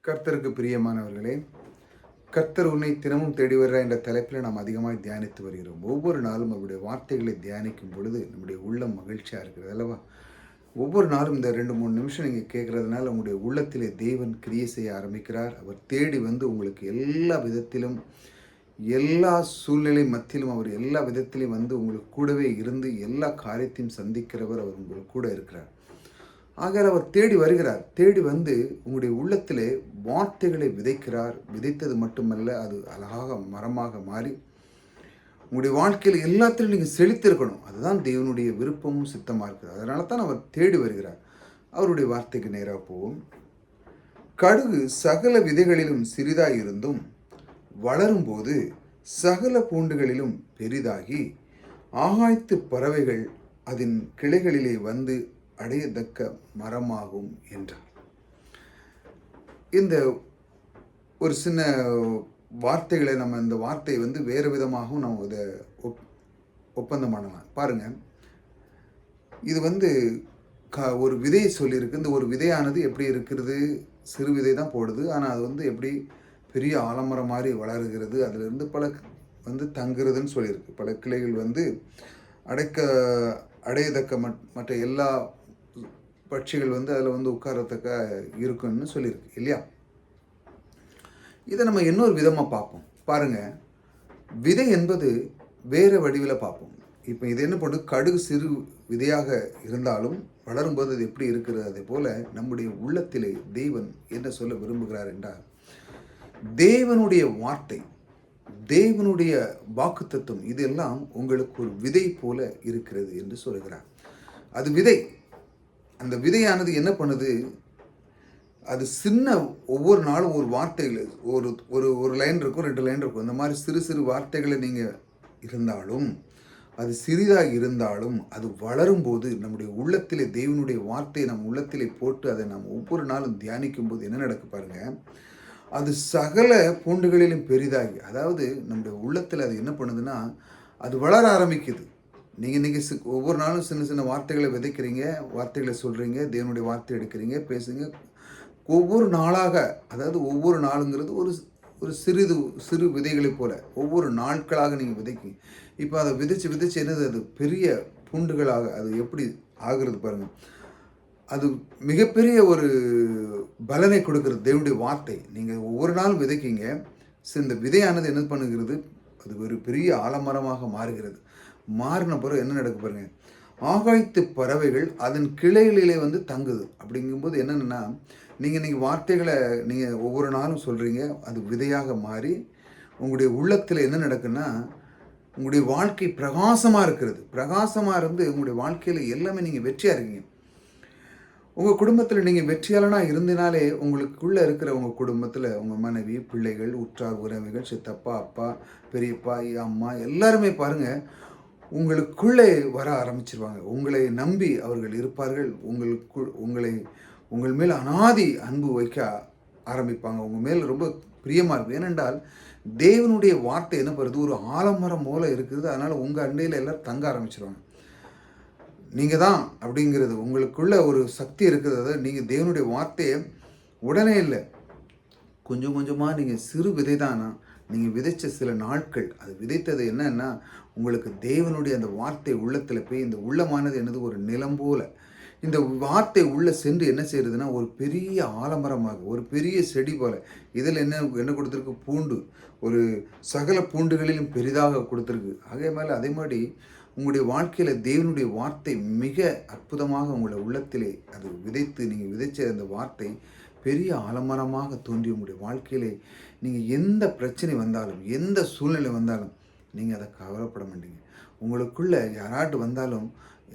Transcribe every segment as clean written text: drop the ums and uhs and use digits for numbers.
கர்த்தருக்கு பிரியமானவர்களே, கர்த்தர் உன்னை தினமும் தேடி வருகிறார் என்ற தலைப்பில் நாம் அதிகமாக தியானித்து வருகிறோம். ஒவ்வொரு நாளும் அவருடைய வார்த்தைகளை தியானிக்கும் பொழுது நம்முடைய உள்ளம் மகிழ்ச்சியாக இருக்கிறது அல்லவா? ஒவ்வொரு நாளும் இந்த 2-3 நிமிஷம் நீங்கள் கேட்குறதுனால உங்களுடைய உள்ளத்திலே தேவன் கிரியை செய்ய ஆரம்பிக்கிறார். அவர் தேடி வந்து உங்களுக்கு எல்லா விதத்திலும், எல்லா சூழ்நிலை மத்தியிலும் அவர் எல்லா விதத்திலும் வந்து உங்களுக்கு கூடவே இருந்து எல்லா காரியத்தையும் சந்திக்கிறவர். அவர் உங்களுக்கு கூட இருக்கிறார். ஆகையால் அவர் தேடி வருகிறார். தேடி வந்து உங்களுடைய உள்ளத்திலே வார்த்தைகளை விதைக்கிறார். விதைத்தது மட்டுமல்ல, அது அழகாக மரமாக மாறி உங்களுடைய வாழ்க்கையில் எல்லாத்திலும் நீங்கள் செழித்திருக்கணும். அதுதான் தேவனுடைய விருப்பமும் சித்தமாக இருக்குது. அதனால தான் அவர் தேடி வருகிறார். அவருடைய வார்த்தைக்கு நேராக போவோம். கடுகு சகல விதைகளிலும் சிறிதாய் இருந்தும் வளரும்போது சகல பூண்டுகளிலும் பெரிதாகி ஆகாயத்து பறவைகள் அதன் கிளைகளிலே வந்து அடையத்தக்க மரமாகும் என்றார். இந்த ஒரு சின்ன வார்த்தைகளை நம்ம இந்த வார்த்தையை வந்து வேறு விதமாகவும் நம்ம இதை ஒப்பந்தம் பண்ணலாம். பாருங்கள், இது வந்து ஒரு விதையை சொல்லியிருக்கு. இந்த ஒரு விதையானது எப்படி இருக்கிறது? சிறு விதை தான் போடுது. ஆனால் அது வந்து எப்படி பெரிய ஆலமரம் மாதிரி வளருகிறது. அதிலிருந்து பல வந்து தங்குறதுன்னு சொல்லியிருக்கு. பல கிளைகள் வந்து அடையத்தக்க மற்ற எல்லா பட்சிகள் வந்து அதில் வந்து உட்காரத்தக்க இருக்குன்னு சொல்லியிருக்கு இல்லையா? இதை நம்ம இன்னொரு விதமாக பார்ப்போம். பாருங்கள், விதை என்பது வேறு வடிவில் பார்ப்போம். இப்போ இது என்ன பண்ணுது? கடுகு சிறு விதையாக இருந்தாலும் வளரும்போது அது எப்படி இருக்கிறது? அதே போல் நம்முடைய உள்ளத்திலே தேவன் என்ன சொல்ல விரும்புகிறார் என்றால், தேவனுடைய வார்த்தை, தேவனுடைய வாக்குத்தத்தம் இதெல்லாம் உங்களுக்கு ஒரு விதை போல இருக்கிறது என்று சொல்கிறார். அது விதை. அந்த விதையானது என்ன பண்ணுது? அது சின்ன ஒவ்வொரு நாளும் ஒரு வார்த்தைகள் ஒரு ஒரு ஒரு லைன் இருக்கும், 2 லைன் இருக்கும். இந்த மாதிரி சிறு சிறு வார்த்தைகளை நீங்கள் இருந்தாலும், அது சிறிதாக இருந்தாலும், அது வளரும்போது நம்முடைய உள்ளத்திலே தேவனுடைய வார்த்தையை நம் உள்ளத்திலே போட்டு அதை நாம் ஒவ்வொரு நாளும் தியானிக்கும் போது என்ன நடக்கு பாருங்கள். அது சகல பூண்டுகளிலும் பெரிதாகி, அதாவது நம்முடைய உள்ளத்தில் அது என்ன பண்ணுதுன்னா, அது வளர ஆரம்பிக்குது. நீங்கள் ஒவ்வொரு நாளும் சின்ன சின்ன வார்த்தைகளை விதைக்கிறீங்க, வார்த்தைகளை சொல்கிறீங்க, தேவனுடைய வார்த்தை எடுக்கிறீங்க, பேசுங்க. ஒவ்வொரு நாளாக, அதாவது ஒவ்வொரு நாளுங்கிறது ஒரு சிறு விதைகளைப் போல ஒவ்வொரு நாட்களாக நீங்கள் விதைக்கிங்க. இப்போ அதை விதைச்சு என்னது? அது பெரிய பூண்டுகளாக அது எப்படி ஆகிறது பாருங்கள். அது மிகப்பெரிய ஒரு பலனை கொடுக்கிறது தேவனுடைய வார்த்தை. நீங்கள் ஒவ்வொரு நாளும் விதைக்கிங்க. இந்த விதையானது என்ன பண்ணுகிறது? அது ஒரு பெரிய ஆலமரமாக மாறுகிறது. மாறின பிறகு என்ன நடக்க பாருங்க, ஆகாயத்து பறவைகள் அதன் கிளைகளிலே வந்து தங்குது. அப்படிங்கும்போது என்னென்னா, நீங்கள் வார்த்தைகளை நீங்கள் ஒவ்வொரு நாளும் சொல்கிறீங்க, அது விதையாக மாறி உங்களுடைய உள்ளத்தில் என்ன நடக்குன்னா, உங்களுடைய வாழ்க்கை பிரகாசமாக இருக்கிறது. பிரகாசமாக இருந்து உங்களுடைய வாழ்க்கையில் எல்லாமே நீங்கள் வெற்றியாக இருக்கீங்க. உங்கள் குடும்பத்தில் நீங்கள் வெற்றியாளனாக இருந்தினாலே உங்களுக்குள்ளே இருக்கிற உங்கள் குடும்பத்தில் உங்கள் மனைவி, பிள்ளைகள், உற்றார் உறவுகள், சித்தப்பா, அப்பா, பெரியப்பா, அம்மா எல்லாருமே பாருங்கள் உங்களுக்குள்ளே வர ஆரம்பிச்சிருவாங்க. உங்களை நம்பி அவர்கள் இருப்பார்கள். உங்கள் மேல் அனாதி அன்பு வைக்க ஆரம்பிப்பாங்க. உங்கள் மேல் ரொம்ப பிரியமாக இருக்கும். ஏனென்றால் தேவனுடைய வார்த்தை என்ன பண்ணுறது? ஒரு ஆலமரம் போல இருக்குது. அதனால் உங்கள் அண்டையில் எல்லோரும் தங்க ஆரம்பிச்சிருவாங்க. நீங்கள் தான் அப்படிங்கிறது உங்களுக்குள்ள ஒரு சக்தி இருக்குது. அதாவது நீங்கள் தேவனுடைய வார்த்தையை உடனே இல்லை, கொஞ்சம் கொஞ்சமாக நீங்கள் சிறு விதை தானா, நீங்கள் விதைச்ச சில நாட்கள், அது விதைத்தது என்னன்னா, உங்களுக்கு தேவனுடைய அந்த வார்த்தை உள்ளத்தில் போய் இந்த உள்ளமானது என்னது? ஒரு நிலம் போல இந்த வார்த்தை உள்ளே சென்று என்ன செய்யறதுன்னா, ஒரு பெரிய ஆலமரமாக, ஒரு பெரிய செடி போல. இதில் என்ன கொடுத்துருக்கு? பூண்டு. ஒரு சகல பூண்டுகளிலும் பெரிதாக கொடுத்துருக்கு. அதே மாதிரி உங்களுடைய வாழ்க்கையில் தேவனுடைய வார்த்தை மிக அற்புதமாக உங்களை உள்ளத்திலே அது விதைத்து, நீங்கள் விதைச்ச அந்த வார்த்தை பெரிய ஆலமரமாக தோன்றி உங்களுடைய வாழ்க்கையிலே நீங்கள் எந்த பிரச்சனை வந்தாலும், எந்த சூழ்நிலை வந்தாலும் நீங்கள் அதை கவலைப்பட மாட்டீங்க. உங்களுக்குள்ளே யாராட்டு வந்தாலும்,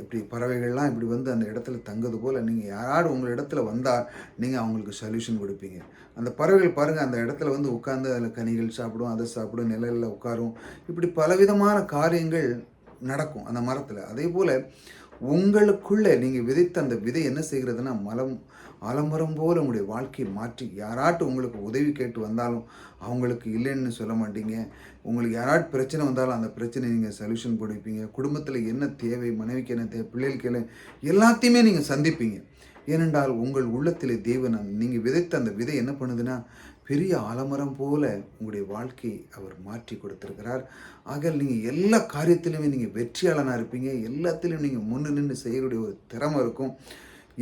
இப்படி பறவைகள்லாம் இப்படி வந்து அந்த இடத்துல தங்குது போல், நீங்கள் யாராவது உங்கள் இடத்துல வந்தால் நீங்கள் அவங்களுக்கு சொல்யூஷன் கொடுப்பீங்க. அந்த பறவைகள் பாருங்கள், அந்த இடத்துல வந்து உட்காந்து அதில் கனிகள் சாப்பிடும், அதை சாப்பிடும், நிழலில் உட்காரும். இப்படி பலவிதமான காரியங்கள் நடக்கும் அந்த மரத்தில். அதே போல் உங்களுக்குள்ளே நீங்கள் விதைத்த அந்த விதை என்ன செய்கிறதுனா, ஆலமரம் போல் உங்களுடைய வாழ்க்கையை மாற்றி, யாராட்டும் உங்களுக்கு உதவி கேட்டு வந்தாலும் அவங்களுக்கு இல்லைன்னு சொல்ல மாட்டீங்க. உங்களுக்கு யாராட்டும் பிரச்சனை வந்தாலும் அந்த பிரச்சனை நீங்கள் சொல்யூஷன் கொடுப்பீங்க. குடும்பத்தில் என்ன தேவை, மனைவிக்கு என்ன தேவை, பிள்ளைகளுக்கு என்ன, எல்லாத்தையுமே நீங்கள் சந்திப்பீங்க. ஏனென்றால் உங்கள் உள்ளத்திலே தேவன் நீங்கள் விதைத்த அந்த விதை என்ன பண்ணுதுன்னா பெரிய ஆலமரம் போல உங்களுடைய வாழ்க்கையை அவர் மாற்றி கொடுத்திருக்கிறார். ஆக நீங்கள் எல்லா காரியத்திலுமே நீங்கள் வெற்றியாளனாக இருப்பீங்க. எல்லாத்திலும் நீங்கள் முன்னு நின்று செய்யக்கூடிய ஒரு திறமை இருக்கும்.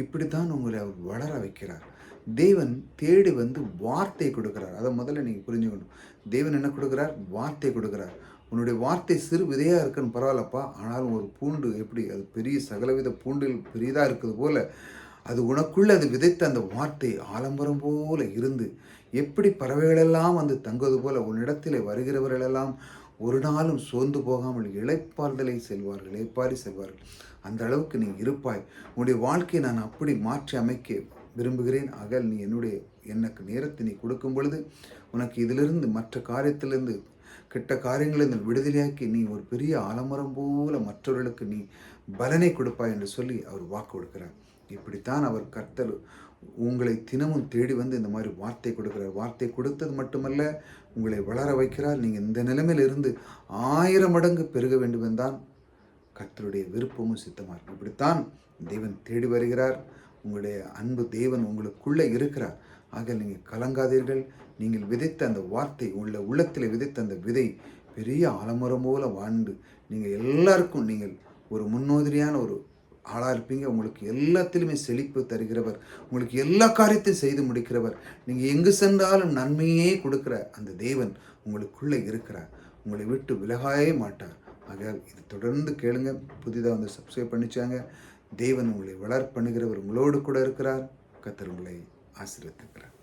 இப்படி தான் உங்களை அவர் வளர வைக்கிறார். தேவன் தேடி வந்து வார்த்தை கொடுக்கிறார். அதை முதல்ல நீங்கள் புரிஞ்சுக்கணும். தேவன் என்ன கொடுக்கிறார்? வார்த்தை கொடுக்கிறார். உன்னுடைய வார்த்தை சிறு விதையாக இருக்குன்னு பரவாயில்லப்பா, ஆனாலும் ஒரு பூண்டு எப்படி அது பெரிய சகலவித பூண்டில் பெரியதாக இருக்குது போல, அது உனக்குள்ளே அது விதைத்த அந்த வார்த்தை ஆலம்பரம் போல இருந்து எப்படி பறவைகளெல்லாம் வந்து தங்குவது போல உன்னிடத்தில் வருகிறவர்களெல்லாம் ஒரு நாளும் சோர்ந்து போகாமல் இளைப்பாறுதலை செல்வார்கள், இளைப்பாரி செல்வார்கள். அந்த அளவுக்கு நீ இருப்பாய். உன்னுடைய வாழ்க்கையை நான் அப்படி மாற்றி அமைக்க விரும்புகிறேன். நீ எனக்கு நேரத்தை நீ கொடுக்கும் பொழுது உனக்கு இதிலிருந்து மற்ற காரியத்திலிருந்து கெட்ட காரியங்களிலிருந்து விடுதலையாக்கி நீ ஒரு பெரிய ஆலமரம் போல மற்றவர்களுக்கு நீ பலனை கொடுப்பாய் என்று சொல்லி அவர் வாக்கு கொடுக்கிறார். இப்படித்தான் அவர் கர்த்தர் உங்களை தினமும் தேடி வந்து இந்த மாதிரி வார்த்தை கொடுக்கிறார். வார்த்தை கொடுத்தது மட்டுமல்ல, உங்களை வளர வைக்கிறார். நீங்கள் இந்த நிலைமையிலிருந்து 1000 மடங்கு பெருக வேண்டும் என்றான் கர்த்தருடைய விருப்பமும் சித்தமாக இருக்கும். இப்படித்தான் தேவன் தேடி வருகிறார். உங்களுடைய அன்பு தேவன் உங்களுக்குள்ளே இருக்கிறார். நீங்கள் கலங்காதீர்கள். நீங்கள் விதைத்த அந்த வார்த்தை உள்ளத்தில் விதைத்த அந்த விதை பெரிய ஆலமரம் போல வாழ்ந்து நீங்கள் எல்லாருக்கும் நீங்கள் ஒரு முன்னோதிரியான ஒரு ஆளாக இருப்பீங்க. உங்களுக்கு எல்லாத்திலுமே செழிப்பு தருகிறவர், உங்களுக்கு எல்லா காரியத்தையும் செய்து முடிக்கிறவர், நீங்கள் எங்கு சென்றாலும் நன்மையே கொடுக்கிற அந்த தேவன் உங்களுக்குள்ளே இருக்கிறார். உங்களை விட்டு விலகாயே மாட்டார். இது தொடர்ந்து கேளுங்க. புதிதாக வந்து சப்ஸ்கிரைப் பண்ணிச்சாங்க. தேவன் உங்களை வளர் பண்ணுகிறவர் உங்களோடு கூட இருக்கிறார். கர்த்தர் உங்களை ஆசீர்வதிக்கிறார்.